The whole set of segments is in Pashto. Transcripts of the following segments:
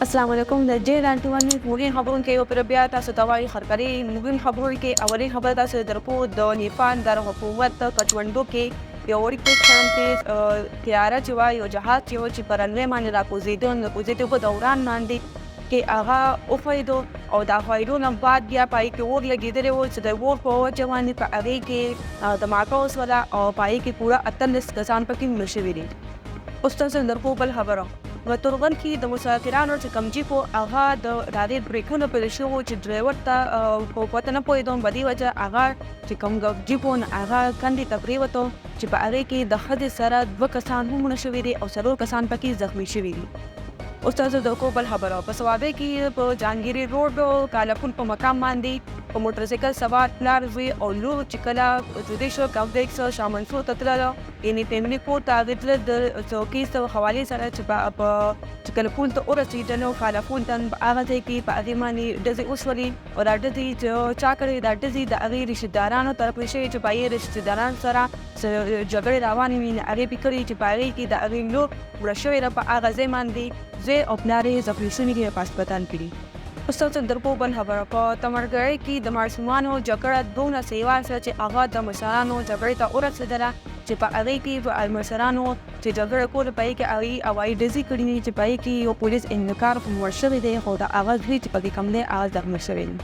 السلام علیکم. د J91 News مهم خبرونه کې یو پر بیا تاسو ته وایي خبري مهم خبرونه کې اولي خبر تاسو درکو د نیپال د حکومت کټوندو کې یو وړي کم کې طیارہ چې وایي یو جهاز چې پر رنوی باندې راکوزېدو نو کوزېدو په دوران باندې کې هغه وفایدو او دا فایدو نه بعد بیا پای کې اور لګېدلی و چې د اور په وجه باندې په هغې کې دماغه وسوله او پای کې پوره 18 کسان پکې مړه شوي دي. اوس تاسو درکو بل خبره و تورغن کې د مسافرانو چې کم جیپ هغه د هغې بریکونه پیل شوي چې ډرایور ته په پته نه پوهېدم په دې وجه هغه چې کوم جیپ و هغه کندې ته پرېوتو چې په هغې کې د ښځې سره 2 کسان هم مړه شوي دي او 4 کسان پکې زخمی شوي دي. اوس تاسو د بل خبره په صوابۍ کې په جهانګیري روډ کالپون په مقام باندې په موټرسایکل سوار پلار زوی او لور چې کله جدي شو کمپلیکس شامل شو ته تلله یعنې فیملي کور ته هغې تلل د څوکۍ حوالې سره چې چې کله پول ته ورسېدل نو کالپون ته په هغه ځای کې په هغې باندې ډزې وشولې او دا ډزې چې چا کړې دا ډزې د هغې رشتهدارانو طرف شوې چې په هغې رشتهدارانو سره جګړې روانې وي هغې پې کړې چې په هغې کې د هغې لور مړه شوې ده په هغه ځای باندې زوی او پلار یې زخمي شوي دي په هسپتال کې دي. اوس تاسو درکو بل خبره په تمرګرۍ کې د ماشومانو جګړه دونه سیوا شوه چې هغه د مشرانو جګړې ته ورسېدله چې په هغې کې په مشرانو چې جګړه کوله په هغې کې هغوی هوایي ډزې کړي دي چې په هغې کې یو پولیس اهلکار مړ شوی دی خو د هغه زوی چې پکې کم دی هغه زخمي شوی دی.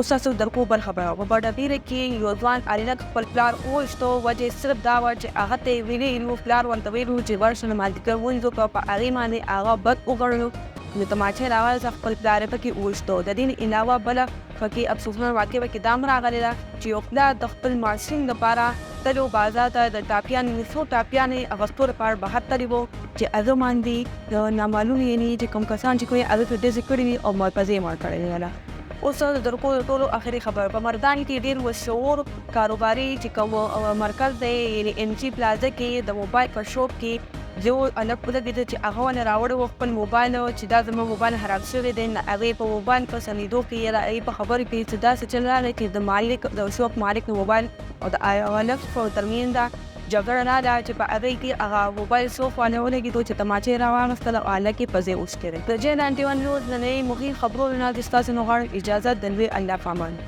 اوس تاسو درکو بل خبره په بډابیره کې یو ځوان هلک خپل پلار وویشتو وجه صرف دا وه چې هغه ته یې ویلي نو پلار ورته ویلي چې ورشه نو مازدیګر ونیسو په هغې باندې هغه بد وګڼلو نو تماچې راوړل څخه خپل پلار یې پکې وویشتو. د دې نه علاوه بله پکې افسوسناکه واقعه پکې دا هم راغلې ده چې یو پلار د خپل ماشوم دپاره تلو بازار ته د ټاپیانې څو ټاپیانې اخیستو لپاره بهر تللی و چې هغه باندې د نامعلوم یعنې چې کوم کسان چې کوي هغه ته ډزې کړي وي او پزې یې مړ کړی دی. اوس د درکو د ټولو آخري خبر په مردان کې ډېر مشهور کاروباري چې کوم مرکز دی یعنې MG پلازا کې د موبایل په شوپ کې یو هلک ولګېده چې هغه ونه راوړی و خپل موبایل چې دا زما موبایل خراب شوی دی نو هغې په موبایل په سمېدو کې یې د هغې په خبرې کې چې داسې چل راغی چې د مالک د شوپ مالک د موبایل او د هلک په ترمنځ جګړه نه ده چې په هغې کې هغه موبایل شوپ باندې ولګېدو چې تماچې راواخیستله او هلک یې پزې وشکېدی. د J91 News نننۍ مهم خبرونو نه د ستاسو نه غواړم اجازه د لوی الله په امان.